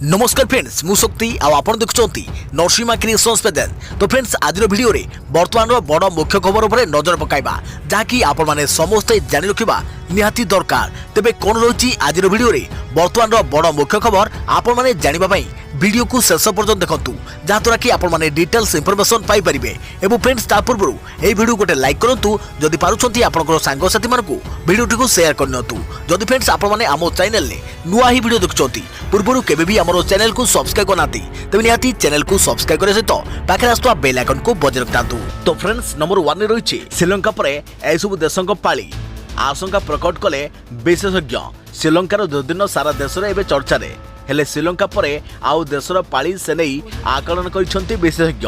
नमस्कार फ्रेंड्स मु शक्ति आपण देखुंत नरसिंहा क्रिएशंस पेजेंट। तो फ्रेंड्स आज वीडियो रे वर्तमान बड़ मुख्य खबर उपर नजर पकाइबा जहाँकि आपण माने समस्ते जानि रखिबा निहाती दरकार। तेबे कोन रही आज वीडियो रे वर्तमान बड़ मुख्य खबर आपण माने जानिबा पई वीडियो को शेष पर्यंत देखंतु जहाँद्वारा कि आपण माने डिटेल्स इनफॉरमेशन पाई परिबे। एवं फ्रेंड्स ता पूर्व ए वीडियो गोटे लाइक करंतु जदि पारुछंती आपनकर सांग साथी मानकु वीडियो टिको शेयर करनतु। जदि फ्रेंड्स आपण माने आमो चैनल ने नुआ ही वीडियो देखुछंती पूर्वरु केबे भी हमरो चैनल को सब्सक्राइब करनाती तबे निहाती चैनल को सब्सक्राइब करे सहित पाखरे आस्तुवा बेल आइकन को बजाय रखतांतु। तो फ्रेंड्स नंबर 1 रे रहिछि श्रीलंका परे ए सब देशक पाली आशंका प्रकट कले विशेषज्ञ। श्रीलंकार दुर्दिन सारा देश रे एबे चर्चा रे हेले श्रीलंका परे आउ देशर पाली से नहीं आकलन करिसंती विशेषज्ञ।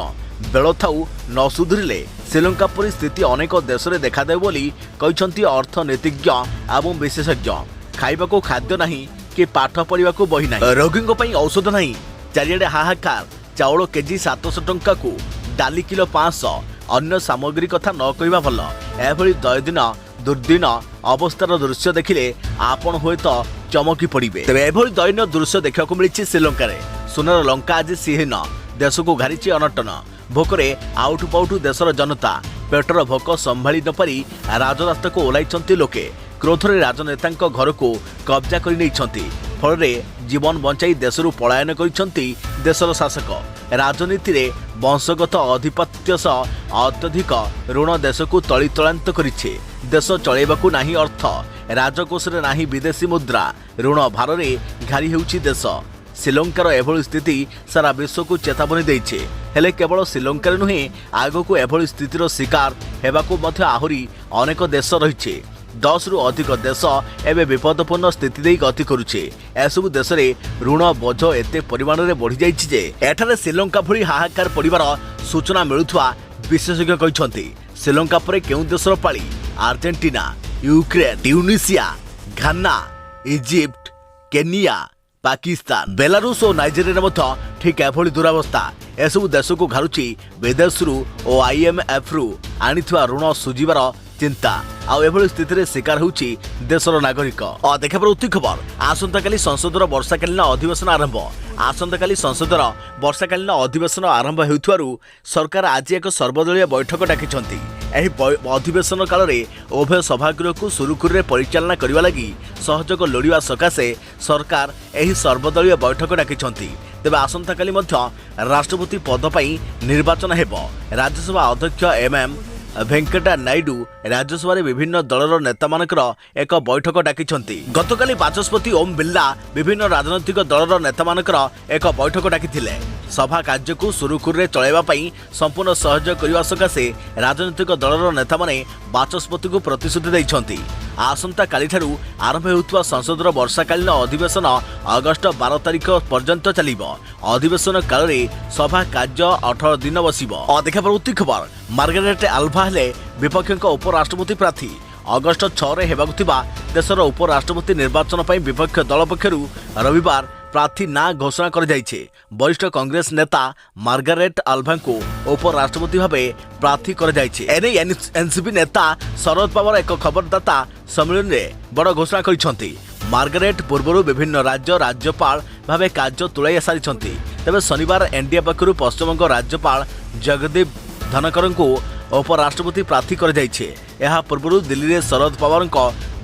बेल थाउ न सुधरिले श्रीलंका परी स्थिति अनेक देश रे देखा दे बोली कहिसंती अर्थनीतिज्ञ एवं विशेषज्ञ। खाइबा को खाद्य नहीं कि पाठ पढ़ा को बही नहीं, रोगियों पर औषध नहीं, चारिड़े हाहाकार। चाउल केजी 700 टंका को डाली किलो 500। अन्य सामग्री कथा न कहवा भल। एभली दैदिन दुर्दिन अवस्थार दृश्य देखिले आपण हुए तो चमकी पड़े। तेज एभली दैन्य दृश्य देखा मिली श्रीलंका। सोनार लंका आज सिहीन देश को घारी अनटन। भोकरे आउटु पाउटु देशर जनता पेटर भोक संभाली नपारी राजरास्ता को ओह्लाई लोके। क्रोधरे राजनेता घर को कब्जा कर फल जीवन बंचाई देश पलायन कर देशर शासक। राजनीति रे वंशगत आधिपत्य सह अत्यधिक ऋण देश को तलितलांत करिछे। देश चलैबाकू नाही अर्थ, राजकोष रे नाही विदेशी मुद्रा, ऋण भार रे घारी हेउछि देश। श्रीलंकार एभली स्थिति सारा विश्व को चेतावनी देइछे। हेले केवल श्रीलंका नुहे आगको एभली स्थितिर शिकार हेबाकू मध्य आहुरी अनेक देश रहिछे। 10 रु अधिक देश एवं विपदपूर्ण स्थिति दे गति करुचे। एसबु देश रे ऋण बोझ एते परिमाण रे बढ़ी जाइछि जे एठारे श्रीलंका भली हाहाकार पड़िबार सूचना मिलुथुआ विशेषज्ञ कहिसंती। श्रीलंका परे केउ देशर पाली अर्जेंटीना, यूक्रेन, ट्यूनिसिया, घाना, इजिप्ट, केनिया, पाकिस्तान, बेलारूस और नाइजेरिया मध्य ठीक एभली दुरावस्था। एसबु देश को घारुची विदेश रु और IMF रु आनिथुआ ऋण सुझिबार चिंता। आउ एभली स्थिति रे शिकार होउची देशर नागरिक। देखा प्रति खबर आसंताकाली संसदर वर्षाकालीन अधिवेशन आरंभ। आसंताकाली संसदर वर्षाकालीन अधिवेशन आरंभ हेउथुवारु सरकार आज एक सर्वदलीय बैठक डाकिछंती। एही अधिवेशन काल रे उभय सभागृह को सुरुखुरुरे परिचालना करिवा लागि सहयोग लोड़िवा सकाशे सरकार एही सर्वदलीय बैठक डाकिछंती। तेबे आसंताकाली मध्य राष्ट्रपति पद पई निर्वाचन हेबो। राज्यसभा अध्यक्ष MM वेंकटा नायडू राज्यसभा विभिन्न दलर नेता मानकर एक बैठक डाकिछंती। गतकाली बाचस्पति ओम बिर्ला विभिन्न राजनैतिक दलर नेता मानकर एक बैठक डाकिथिले। सभा कार्य को सुरुखुरुरे चलाइबा पई संपूर्ण सहयोग करिवा सकाशे राजनैतिक दलर नेता माने बाचस्पति को प्रतिश्रुति दैछंती। आसंता काली ठारू आरंभ हेउथुवा संसदर वर्षाकालीन अधिवेशन अगस्त 12 तारिख पर्यंत चलिबो। अधिवेशन काल रे सभा कार्य 18 दिन बसिबो। देखा प्रति खबर मार्गारेट आल्वा हेले विपक्षक उपराष्ट्रपति प्रार्थी। अगस्त 6 रे हेबाकु थिबा देशर उपराष्ट्रपति निर्वाचन पई विपक्ष दल पक्षरु रविवार प्रार्थी ना घोषणा कर जाइछे। वरिष्ठ कांग्रेस नेता मार्गारेट आल्वा को उपराष्ट्रपति भावे प्रार्थी कर जाइछे। एने एनसीपी नेता शरद पवार एक खबरदाता सम्मेलन रे बड़ घोषणा करिसंती। मार्गारेट पूर्वरु विभिन्न राज्यपाल भावे कार्य तुलाई सारिसंती। तबे शनिवार एनडीए पक्षरु पश्चिमबंग राज्यपाल जगदीप धनकर को उपराष्ट्रपति प्रार्थी कर जाइछे। एहा पूर्वरु दिल्ली रे शरद पवार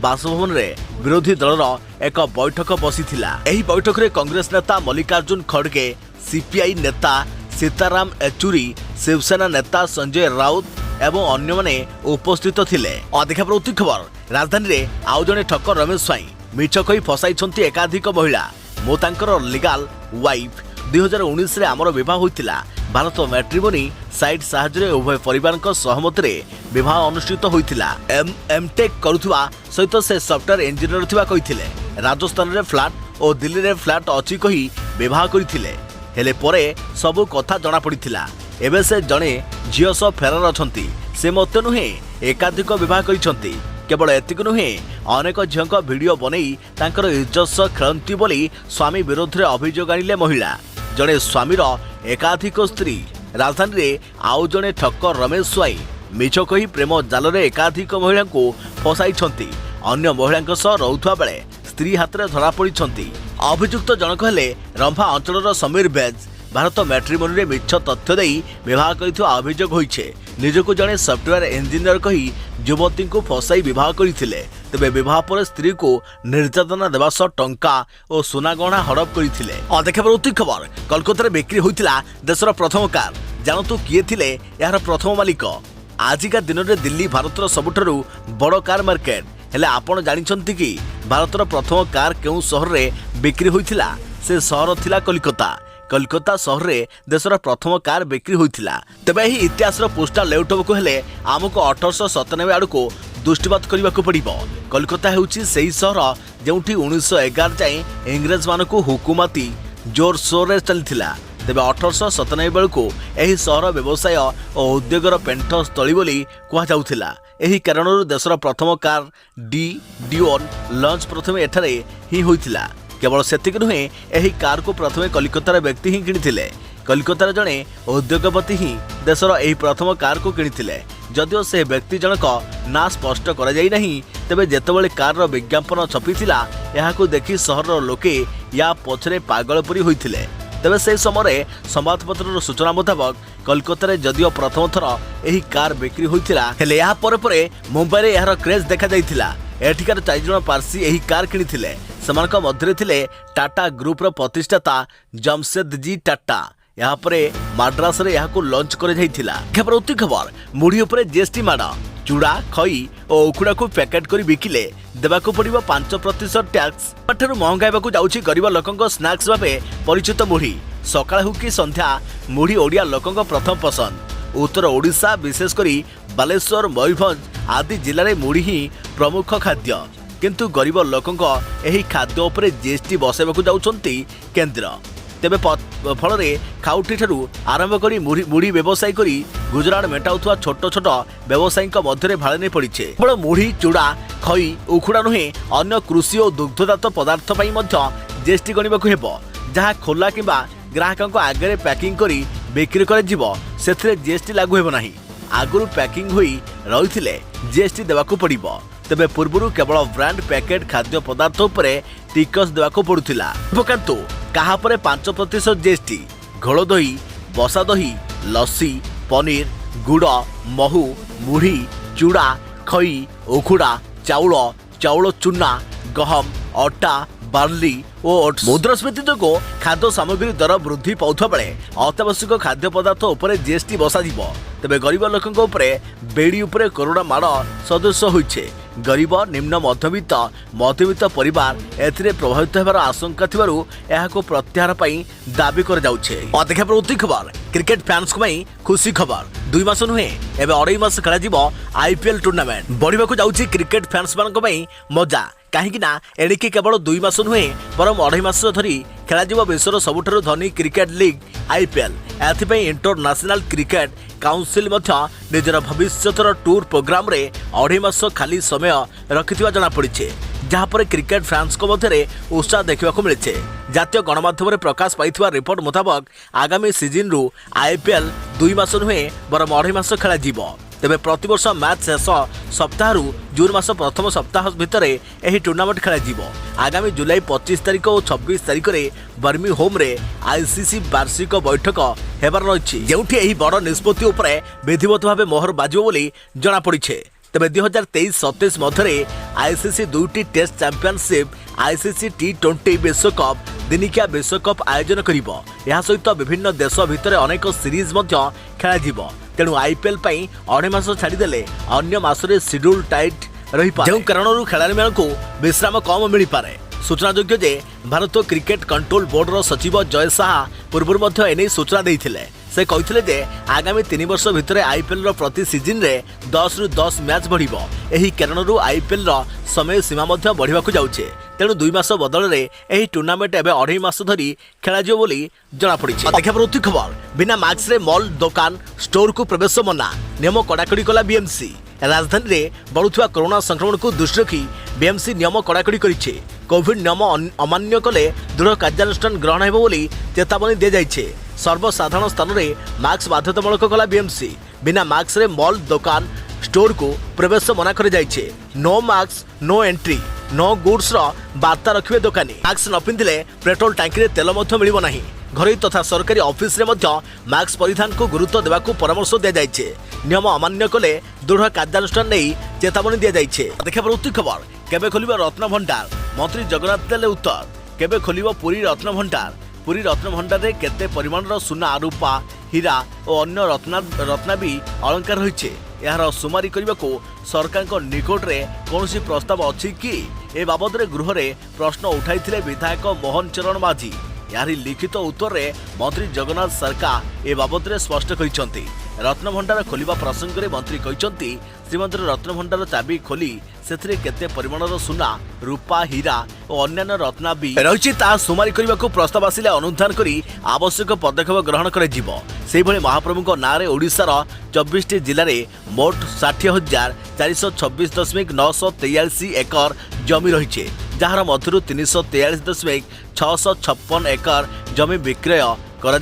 बासभवन रे विरोधी दलर एक बैठक बसीथिला। एही बैठक रे कांग्रेस नेता मल्लिकार्जुन खड़गे, सीपीआई नेता सीताराम येचुरी, शिवसेना नेता संजय राउत एवं अन्य माने उपस्थित थिले। देखा प्रति खबर राजधानी रे आउ जने ठक्कर रमेश स्वाई मिछ कहि फसाइछंती एकाधिक महिला। मो तांकर लीगल वाइफ 2019 रे हमर विवाह होइतिला। भारत मैट्रिमोनी साइट साहाय्य उभय परिवार सहमति रे विवाह अनुष्ठित होइतिला। एमटेक करुथुवा सहित से सॉफ्टवेयर इंजीनियर थिबा कहिथिले। राजस्थान रे फ्लैट और दिल्ली रे फ्लैट अछि कहि विवाह करिथिले। हेले परे सब कथा जणा पड़िथिला। एबे से जणे झियो सह फेरार अछंती। से मते नुहे एकाधिक विवाह करिसंती। केवल एतिक नुहे अनेक झियों वीडियो बनई तांकर इज्जत सह खेलंती बोली स्वामी विरोध रे अभियोग आनिले महिला। जणे स्वामीर एकाधिक स्त्री। राजधानी रे आउ जणे ठक्कर रमेश स्वाई मिछ कही प्रेम जाल रे एकाधिक महिला को फसाइछंती। अन्य महिला सह रहुथुवा बेले स्त्री हाथ में धरा पड़ती। अभियुक्त जनक हेले रंभा अंचल समीर बेज। भारत मैट्रिमोनी रे मिछ तथ्य देई विवाह करिथिबा अभियोग होइछे। निजको जणे सॉफ्टवेयर इंजीनियर कही युवती को फसाई विवाह करथिले। तेबे विवाह पर स्त्री को निर्यातना देवा सह टंका और सोना गहना हड़प करथिले। देखिए खबर कोलकाता बिक्री होइतिला देशर प्रथम कार। जानतु किए थिले यार प्रथम मालिक। आजिका दिन में दिल्ली भारतर सबुठारु बड़ कार मार्केट। हेले आपण जानिछंती कि भारतर प्रथम कार केउ शहर रे बिक्री होइतिला? से शहर थिला कोलकाता। कोलकाता शहर रे देशर प्रथम कार बिक्री होइतिला। तबे एही इतिहास पोस्टा लेउटबको हेले आमको 1897 आड़को दृष्टिपात करबाको पड़िबो। कोलकाता हेउची सेही शहर जेउठी 1911 जाए इंग्रेज मानको हुकुमती जोर शोर रे चलथिला। तेबे 1897 बेलको एही शहर व्यवसाय और उद्योगर पेंट स्थली बोली कहा जाउथिला। एही कारणरू देशर प्रथम कार डिओन लॉन्च प्रथमे एठारे ही होइथिला। केवल सेतिक नुहे एही कार को प्रथमे कलिकतार व्यक्ति ही किनिथिले। कलिकतार जणे उद्योगपति ही देशर एही प्रथम कार को किनिथिले। जदिओ से व्यक्ति जनक ना स्पष्ट करा जाई नहीं, तेबे जेतेबेले कार रो विज्ञापन छपिथिला याहाकु देखि शहर लोके या पछरे पागल परी होइथिले। तेबे से समय संवादपत्र सूचना मुताबक कोलकाता जदिओ प्रथम थर एही कार बिक्री होइथिला, हेले या परे परे मुंबई रे यार क्रेज देखा जाइथिला। एठिकार 4 जण पार्सी एही कार किनिथिले। सेमानक मध्यरे थिले टाटा ग्रुप रो प्रतिष्ठाता जमशेदजी टाटा। यहाँ पर मद्रास रे याको लॉन्च करे जाइथिला। खबर मुढ़ी उपरे जीएसटी माड़। चूड़ा खई और उखुड़ा को पैकेट करी बिकिले देवाको पड़िबो 5% टैक्स। ठारू महंगाइबाकू जाउछि गरीब लोकंक स्नैक्स भाबे परिचित मुढ़ी। सकाळ हो कि संध्या मुढ़ी ओडिया लोकंक प्रथम पसंद। उत्तर ओडिशा विशेष करी बालेश्वर मयूरभंज आदि जिले में मुढ़ी ही प्रमुख खाद्य। किंतु गरीब लोकंक एही खाद्य उपरे जीएसटी बसाइबाकू जाउछंती केंद्र। तेबे फल खाउटी ठारू आरंभ करी मुढ़ी व्यवसाय करी गुजरात मेटाउथुवा छोट छोट व्यवसायी मध्य भाड़े नहीं पड़ी। केवल मुढ़ी चूड़ा खई उखुड़ा नुहे अन्य कृषि और दुग्धजात पदार्थ जीएसटी गणवाक हेबो। जहाँ खोला किंबा ग्राहक आगे पैकिंग करी बिक्री कर जीएसटी लागू हेबो नाही। आगुरु पैकिंग हुई रही जीएसटी देवाकू पड़िबो। तेबे पूर्वरु केवल ब्रांड पैकेट खाद्य पदार्थ उपरे टिकस देवाकू पड़ुथिला। किंतु कहा परे 5% जीएसटी? घोल दही, बसा दही, लस्सी, पनीर, गुड़, महू, मुढ़ी, चूड़ा, खई, उखुड़ा, चाउल चूना, गहम, अटा, बार्ली और ओट्स। मुद्रास्फीति जोगो खाद्य सामग्री दर वृद्धि पाउथबा बेले अत्यावश्यक खाद्य पदार्थ उपरे जीएसटी बसाजिबो। तेबे गरीब लोकंक उपरे बेड़ी उपरे कोरोना माड़ सदृश होइछे। गरीब निम्न मध्यवित्त परिवार एथिरे प्रभावित हेबार आशंका थिबारु एहाको प्रत्याहार पई दाबी कर जाउछे। देखा प्रवृत्ति खबर क्रिकेट फैंस को पई खुशी खबर। 2 मास नुहे एबे 2.5 मास खेला जिवो आईपीएल टूर्नामेंट। बढ़िबाकू जाउछि क्रिकेट फैंस मानक पई मजा। कहीं एणिके केवल 2 मास नुहे बरम 2.5 मास धरी खेल विश्वर सबुठारु धनी क्रिकेट लीग आईपीएल। एथिपई इंटरनेशनल क्रिकेट काउंसिल निजर भविष्यतर टूर प्रोग्राम रे 2.5 मास खाली समय रखिथिबा जଣା पड़िछे। जहाँ पर क्रिकेट फैंस को मध्य उत्साह देखा मिले। जातीय गणमाध्यम प्रकाश पाई रिपोर्ट मुताबक आगामी सीजन रु आईपीएल 2 मास नुहे बरम 2.5 मास खेल जीवो। तेबे प्रतिवर्ष मैच शेष सप्ताह जून मास प्रथम सप्ताह भितर यह टूर्नामेंट खेल जीवो। आगामी जुलाई 25 तारिख और 26 तारिख में बर्मिंघम रे आईसीसी वार्षिक बैठक हेबार रही, जेउठी एही बड़ निष्पत्ति उपरे विधिवत भाव मोहर बाजिबो बोली जଣା पड़िछे। तेबे 2023-27 मध्य आईसीसी 2टी टेस्ट चैंपियनशिप, आईसीसी T20 विश्वकप, दिनिकिया विश्वकप आयोजन करिबो। या सहित विभिन्न देश भितर अनेक सीरीज मध्य खेला जीवो। तेणु आईपीएल पई 2.5 मास छाड़ीदेले अन्य मासरे शेड्यूल टाइट रही पारे, जो कारणरू खेलाड़ी मानकू विश्राम कम मिल पारे। सूचनायोग्य जे भारत क्रिकेट कंट्रोल बोर्ड रो सचिव जय शाह पूर्व मध्य एने सूचना देइथिले। से कहिथिले जे आगामी 3 वर्ष भितर आईपीएल रो प्रति सीजन रे 10 रु 10 मैच बढ़िबो। एही कारणरू आईपीएल रो समय सीमा मध्य बढ़िबाकू जाउछे। तेणु 2 मास बदल रे एही टूर्नामेंट एबे 2.5 मास धरी खेला जिवो बोली जଣା पड़िछे। देखा प्रति खबर बिना मास्क रे मॉल दुकान स्टोर को प्रवेश मना, नियम कड़ाकड़ी कला बीएमसी। राजधानी रे बढ़ुवा कोरोना संक्रमण को दृष्टि रखी बीएमसी नियम कड़ाकड़ी करिछे। कोविड नियम अमान्य कले दृढ़ कार्यानुष्ठान ग्रहण हेबो बोली चेतावनी दे जाइछे। सर्वसाधारण स्थान में मास्क बाध्यतामूलक कला बीएमसी। बिना मास्क रे मॉल दुकान स्टोर को प्रवेश मना कर जाइछे। No mask no entry. No goods बार्ता रखिए दोकानी। मास्क न पिंधिले पेट्रोल टांकी तेल मिलिब नहीं। घरोई तथा सरकारी ऑफिस रे मास्क परिधान को गुरुत्व देवाक परामर्श दि जाइए। नियम अमान्य कले दृढ़ कार्यानुष्ठान नहीं चेतावनी दि जाइए। देखा प्रवृत्ति खबर केबे खोलिब रत्न भंडार मंत्री जगन्नाथ देले उत्तर। केबे खोलिब पुरी रत्न भंडार। पुरी रत्न भंडार रे केते परिमाणर सुना रूपा हीरा और अन्य रत्ना भी अलंकार रही। यार सुमारी करने को सरकार निकट में कौन प्रस्ताव अच्छी कि ए बाबद गृह में प्रश्न उठाई विधायक मोहन चरण माझी। यार लिखित उत्तर में मंत्री जगन्नाथ सरकार ए बाबद स्पष्ट कहते। रत्न भंडार खोलिबा प्रसंग में मंत्री कहते श्रीमंदिर रत्न भंडार चाबी खोली से केते परिमाणर सुना रूपा हीरा और अन्य रत्ना भी रही सुमारी करने को प्रस्ताव आसिले अनुधान करी आवश्यक पदक्षेप ग्रहण कर महाप्रभु नाँ में ओडिशार 24 जिले में मोट 60,426.943 एकर जमी रही। जार मध्य 343.656 एकर जमी विक्रय कर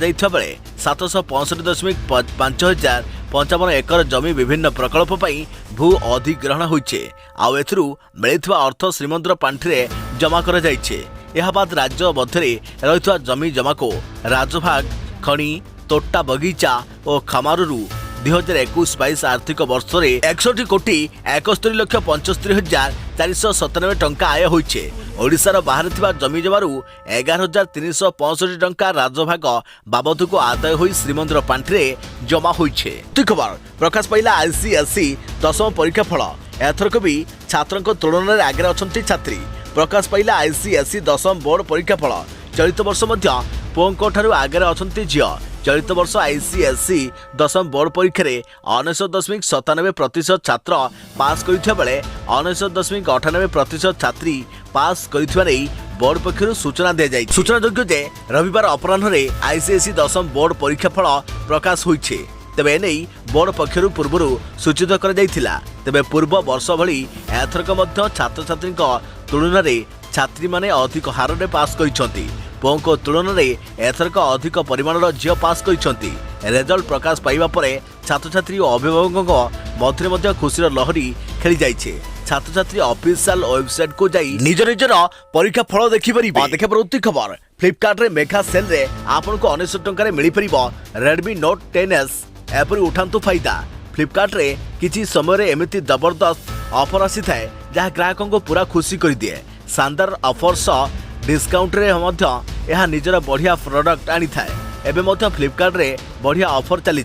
765.555 एकर जमी विभिन्न प्रकल्प पर भू अधिग्रहण होइछे। आउ एथरू मिलिथिबा अर्थ श्रीमंदिर पांठिरे जमा कर जाइछे। यह बाद राज्य मध्य रहितवा जमी जमा को राजभाग खणी तोट्टा बगीचा और खामारू 2021-22 आर्थिक वर्ष में 61,71,75,497 टंका आय होइछे। ओडिशार बाहर थिबा जमी जमारू 11,365 टंका राजभाग बाबद को आदाय होई श्रीमंदिर पांठिरे जमा होइछे। खबर प्रकाश पाइला आईसीएसई 10वीं परीक्षा फल। एथरक भी छात्रक तुलन में आगे अछंती छात्री। प्रकाश पाइला आईसीएसई 10वीं बोर्ड परीक्षा फल। चलित वर्ष मध्य पुओंको ठारू आगे अछंती झियो। चलित वर्ष आईसीएसई 10वीं बोर्ड परीक्षा 99.97% छात्र पास करथिबा बेले 99.98% छात्री पास करथिबा नै बोर्ड पक्षरु सूचना दे जाय। सूचनायोग्य जे रविवार अपराह्न रे आईसीएसई 10वीं बोर्ड परीक्षा फल प्रकाश होइछे। तेबे एनै बोर्ड पक्षरु पूर्वरु सूचित कर जायथिला। तेबे पूर्व वर्ष भली एथरक मध्य छात्र छात्री तुलन में छात्री माने अधिक हार रे पास करिसंती। पुओंको तुलन में एथरक अधिक परिमाणर झियो पास करिसंती। रिजल्ट प्रकाश पाइबा परे छात्र छात्री और अभिभावकों मध्य खुशीर लहरी खेली जाइछे। छात्र छात्री ऑफिशियल वेबसाइट को जाई निज निजर परीक्षा फल देखि परिबे। देखा प्रवृत्ति खबर फ्लिपकार्ट रे मेघा सेल रे आपन को 1900 टंका रे मिली परिबो Redmi Note 10s। एपरि उठांतु फायदा। फ्लिपकार्ट रे किछि समय रे एमिति जबरदस्त ऑफर आसी थाए जहा ग्राहकों को पूरा खुशी कर दिए। शानदार ऑफर सह डिस्काउंट रे मध्य यह निजर बढ़िया प्रोडक्ट आनी थाए। एबे मध्य फ्लिपकार्ट रे बढ़िया ऑफर चली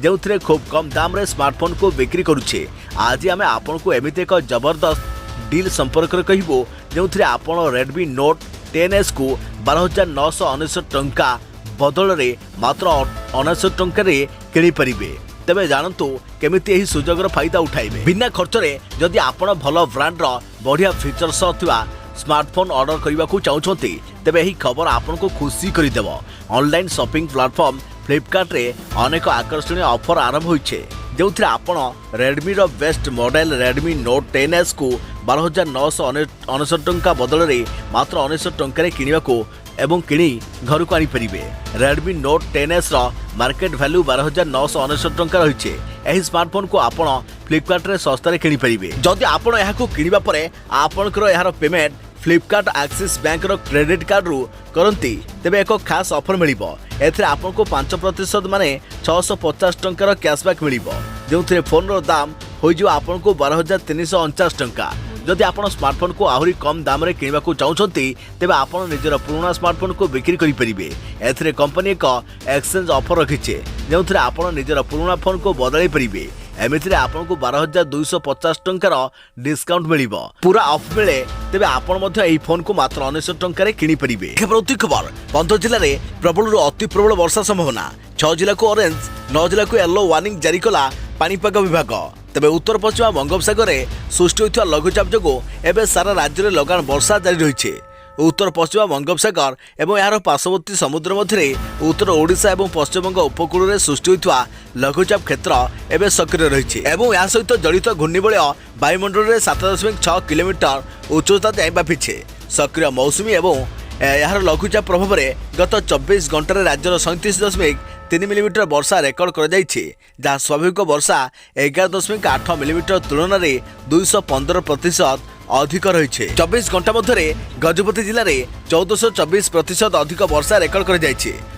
जो खूब कम दाम रे स्मार्टफोन को बिक्री करुछे। आज आम आपन को एमिति एक जबरदस्त डील संपर्क रे कहिबो जो आपन Redmi Note 10s को 12,999 टंका बदल रे मात्र 99 टंका रे किनी परिबे। तेबे जानतु केमिति एही सुजोगर फायदा उठाइबे बिना खर्च रे। जदि आपण भल ब्रांड रो बढ़िया फीचर सह थिबा स्मार्टफोन ऑर्डर करने को चाहते तेबे यही खबर आपन को खुशी करदेव। ऑनलाइन शॉपिंग प्लेटफॉर्म फ्लिपकार्ट रे अनेक आकर्षणीय ऑफर आरंभ होइछे जो आपण रेडमी रो best model Redmi Note 10s को 12,999 टंका बदल रे मात्र 99 टंका रे किनिबा को एवं किणी घर को आनी परिबे। Redmi Note 10s रो मार्केट वैल्यू 12,999 टंका रहिछे। एही स्मार्टफोन को आपण फ्लिपकार्ट रे सस्ता रे किनी परिबे। जदि आपण एहा को किनिबा परे आपनकर एहार पेमेंट फ्लिपकार्ट एक्सिस बैंक रो क्रेडिट कार्ड रु करंती तेबे एक खास ऑफर मिलिबो। एथरे आपन को 5% माने 650 टंकार कैशबैक मिलिबो जो फोन रो दाम होई जो आपन को 12,349 टंका। जदि आपण स्मार्टफोन को आहुरी कम दाम रे किनिबा को चाहउछंती तेबे आपण निजर पुराना स्मार्टफोन को बिक्री करि परिबे। एथरे कंपनी एक एक्सचेंज ऑफर रखिछे जो आपण निजर पुराना फोन को बदलाई परिबे। एमिति आपन को 12,250 टंकार डिस्काउंट मिलिबो। पूरा ऑफ मिले तेबे आपण मध्य एही फोन को मात्र 99 टंका रे किनी परिबे। प्रवृत्ति खबर 15 जिले में प्रबल अति प्रबल वर्षा संभावना। 6 जिला को ऑरेंज 9 जिला को येलो वार्निंग जारी कला पानीपाग विभाग। तेबे उत्तर पश्चिम बंगोपसागर में सृष्टि होइथिबा लघुचाप जोगो एबे सारा राज्य में लगान वर्षा जारी रहिछे। उत्तर पश्चिम बंगोपसागर एवं यार पार्श्ववर्ती समुद्र मध्य उत्तर ओडिशा और पश्चिमबंग उपकूल में सृष्टि होइथिबा लघुचाप क्षेत्र एवं सक्रिय रही और या सहित जड़ित घूर्णिबलय वायुमंडल में 7.6 किलोमीटर उच्चता जाए व्यापीछे। सक्रिय मौसुमी और यार लघुचाप प्रभाव में गत 24 घंटे राज्यर 37.3 3 मिलीमीटर वर्षा रेकर्ड कर जहाँ स्वाभाविक वर्षा 11.8 मिलीमीटर तुलन में 215% अधिक रही। 24 घंटा मध्य गजपति जिले में 1424% अधिक वर्षा रेकर्ड कर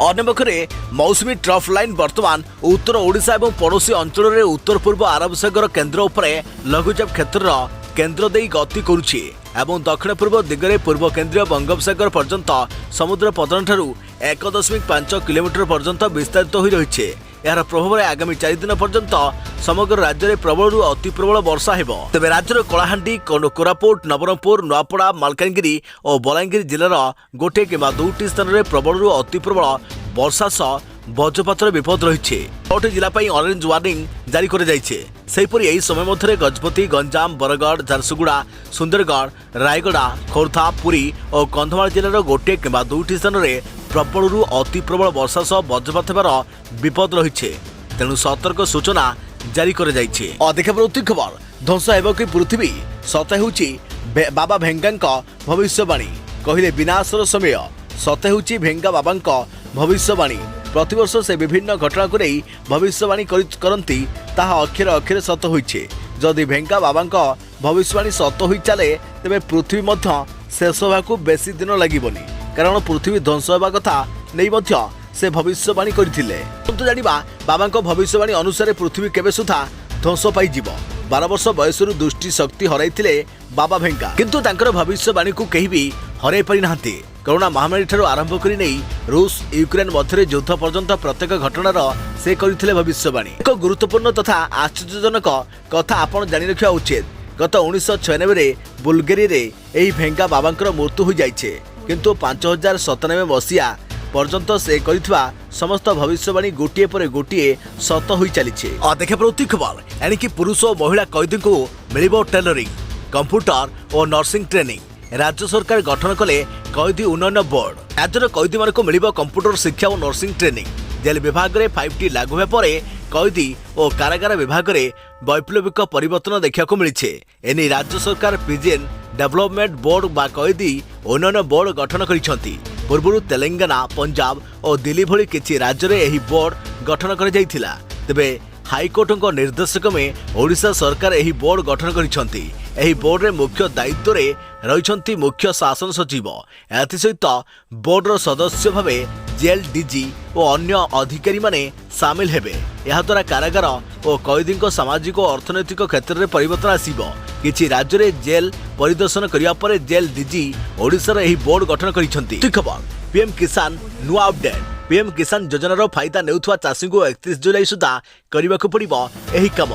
अन्यपक्षे मौसुमी ट्रफ लाइन वर्तमान उत्तर ओडिशा और पड़ोशी अंचल में उत्तर पूर्व अरब सागर केन्द्र उपरे लघुचाप क्षेत्र केन्द्र दे गति करुछि एवं दक्षिण पूर्व दिगरे पूर्व केन्द्रीय बंगोपसागर पर्यंत समुद्र पतन ठारू 1.5 किलोमीटर पर्यंत विस्तारित हो रही। यार प्रभाव में आगामी 4 दिन पर्यंत समग्र राज्य में प्रबल अति प्रबल वर्षा हेब। तेबे राज्यर कलाहांडी कोरापुट नवरंगपुर नुआपड़ा मालकानगिरी और बलांगीर जिलार गोटे किंवा 2टी स्थान में प्रबल अति प्रबल वर्षा सह वज्रपातर विपद रही। 6टी जिला ऑरेंज वार्निंग जारी कर यही समय मध्य गजपति गंजाम बरगढ़ झारसुगुड़ा सुंदरगढ़ रायगड़ा खोर्धा पुरी और कंधमाल जिलार गोटे किंवा 2टी स्थान में प्रबल अति प्रबल वर्षा सह वज्रपात होबार विपद रही। तेणु सतर्क सूचना जारी कर देखा प्रवृत्ति खबर ध्वंस हेब कि पृथ्वी सत होउची बाबा भेंगा भविष्यवाणी कहले विनाशर समय सत होउची भेंगा बाबा भविष्यवाणी। प्रतिवर्ष से विभिन्न घटना को नहीं भविष्यवाणी करती ताहा अक्षर अक्षर सत होइछे। जदि भेंगा बाबा भविष्यवाणी सत हो चले तेबे पृथ्वी मध्य शेष होगाकू बेसी दिन लगिबनी कारण पृथ्वी ध्वंस होगा कथा नहीं मध्य से भविष्यवाणी करथिले। तो जानिबा बाबा भविष्यवाणी अनुसार पृथ्वी केबे सुधा ध्वंस पाई जीव। 12 वर्ष बयसरू दृष्टि शक्ति हराइथिले बाबा भेंगा किंतु तांकर भविष्यवाणी को कहीं भी हराई पारि नाहांती। कोरोना महामारी ठारू आरंभ करी नहीं रूस यूक्रेन मध्य युद्ध पर्यंत प्रत्येक घटनार से करथिले भविष्यवाणी। एक गुरुत्वपूर्ण तथा आश्चर्यजनक कथा आपण जानि रखिया उचित। गत 1996 रे बुल्गेरिया रे एही भेंगा बाबांकर मृत्यु हो जाइछे किंतु 5097 मसीहा पर्यंत से करिथवा समस्त भविष्यवाणी गोटिए पर गोटिए सत होई चलीछे। देखा प्रवृत्ति खबर एणिकी पुरुष और महिला कैदी को मिलिबो टेलरिंग कंप्यूटर और नर्सिंग ट्रेनिंग। राज्य सरकार गठन कले कैदी उन्नयन बोर्ड। राज्यर कैदी मानक मिलिबो कंप्यूटर शिक्षा और नर्सिंग ट्रेनिंग। जेल विभाग में 5T लागू होगा पर कैदी और कारागार विभाग में वैप्लविक परिवर्तन देखा मिली। एने राज्य सरकार पिजेन डेवलपमेंट बोर्ड बा कैदी उन्नयन बोर्ड गठन करिसेंती। पूर्व तेलंगाना पंजाब और दिल्ली भली किछि राज्य में यही बोर्ड गठन कर जाइथिला। तेबे हाईकोर्ट निर्देशक में ओडिशा सरकार यही बोर्ड गठन करिसेंती। एही बोर्ड रे मुख्य दायित्व रे रहिसेंती मुख्य शासन सचिव। एथिसहित बोर्डर सदस्य भावे जेल डीजी और अन्य अधिकारी माने सामिल हेबे। यह द्वारा कारागार और कैदी सामाजिक और अर्थनैतिक क्षेत्र में परिवर्तन आसिबो। किछि राज्य रे जेल परिदर्शन करिया परे जेल डीजी ओडिशा एही बोर्ड गठन करिसेंती। खबर पीएम किसान नुआ अपडेट। पीएम किसान योजनार फायदा नेउथवा चाषी को 31 जुलाई सुधा करने को पड़ो यही कम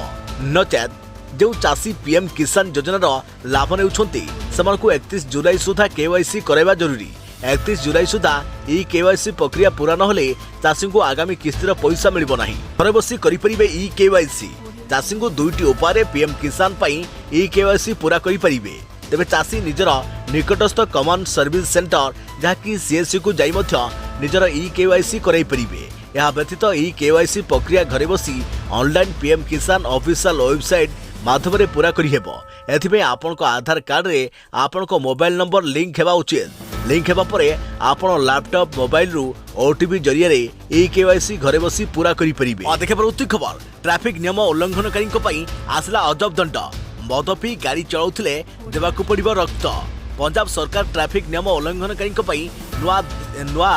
नचेत जो चाषी पीएम किसान योजनार लाभ नेउछंती सेमानकु 31 जुलाई सुधा केवाईसी कराइबा जरूरी। 31 जुलाई सुधा ई केवाईसी प्रक्रिया पूरा नहले चाषी को आगामी किस्तिर पैसा मिलिबो नाही। घरे बसी करि परिबे ई केवाईसी। चाषी को 2टी उपाय पीएम किसान पई ई केवाईसी पूरा करि परिबे। तेबे चाषी निजर निकटस्थ कमन सर्विस सेंटर जहाँकि सीएससी को जाई मध्य निजर ई केवाईसी कराई परिबे। यह व्यतीत ई केवाईसी प्रक्रिया घरे बसी ऑनलाइन पीएम किसान ऑफिशियल वेबसाइट माध्यम पूरा करिहेबो। एथिबे आपनको आधार कार्ड रे आपनको मोबाइल नंबर लिंक हेबा उचित। लिंक हेबा परे आपण लैपटॉप मोबाइल रु ओटीपी जरिया रे ई केवाईसी घरे बसी पूरा करि परिबे। देखा प्रवृत्ति खबर ट्रैफिक नियम उल्लंघनकारी पई आसला अजब दंड। मद पी गाड़ी चलाउथिले देबाकू पड़िबो रक्त। पंजाब सरकार ट्रैफिक नियम उल्लंघनकारी पई नुआ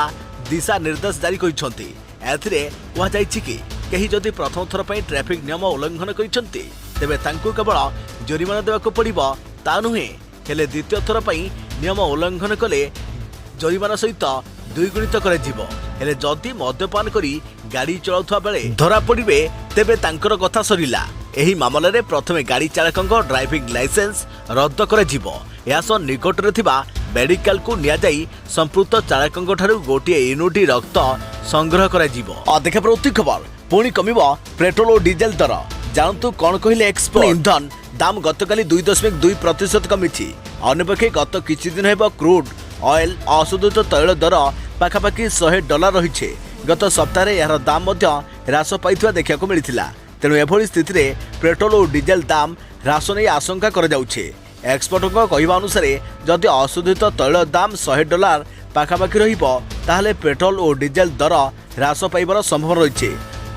दिशा निर्देश जारी करिसंती। एथिरे कुहा जायछि कि केही जदि प्रथम थर पई ट्रैफिक नियम उल्लंघन करिसंती तेबे तांकू केवल जरिमाना देबाकू पड़िबो ता नुहे हेले द्वितीय थर पई नियम उल्लंघन कले जरिमाना सहित द्विगुणित कर हेले जदि मद्यपान करी गाड़ी चलाउथवा बेले धरा पड़िबे तेबे तांकर कथा सरिला। एही मामला रे प्रथमे गाड़ी चालकଙ୍କ ड्राइविंग लाइसेंस रद्द कर यासह निकट रे थिबा मेडिकल को निया जाई संपृक्त चालकଙ୍କ ठारू गोटिए यूनिट रक्त संग्रह कर देखा प्रवृत्ति खबर पुणी कमिबो पेट्रोल और डीजेल दर। जानतु कौन कहले एक्सपोर्ट ईंधन दाम गतकाली 2.2% कमिछि। अन्यपक्षे गत किछि दिन हेबो क्रूड ऑयल अशोधित तैल दर पाखापाखि $100 रही। गत सप्ताह यार दाम ह्रास पाइथिबा देखा मिलिथिला। तेणु एभली स्थिति रे पेट्रोल और डीजेल दाम ह्रास नहीं आशंका कर जाउछे। एक्सपर्टों कहवा अनुसार जदि अशोधित तैल दाम $100 पाखापाखि रहिबो ताहले पेट्रोल और डीजेल दर ହ୍ରାସ ପାଇବାର ସମ୍ଭାବନା ରହିଛି।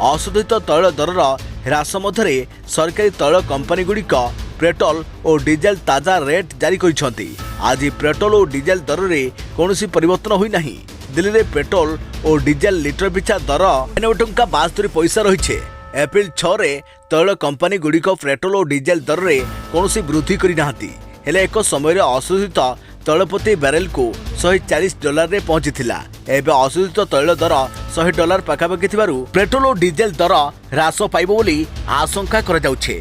ଅଶୋଧିତ ତୈଳ ଦରର ହ୍ରାସ ମଧ୍ୟରେ ସରକାରୀ ତୈଳ କମ୍ପାନୀଗୁଡ଼ିକ पेट्रोल और डीजेल ताजा रेट जारी କରିଛନ୍ତି। आज पेट्रोल और डीजेल दर में कौन परिवर्तन होई नहीं। दिल्ली में पेट्रोल और डीजेल लिटर पिछा दर 92.72 पैसा रही। एप्रिल 6 रे तैल कंपनी गुड़िक पेट्रोल और डीजेल दर में कौन वृद्धि करना हेले एक समय अशोधित तैल प्रति बैरेल को $140 रे पहुंची। एवं अशोधित तैल दर $100 पाखापाखि पेट्रोल और डीजेल दर ह्रास पाइब बोली आशंका करा जाउछे।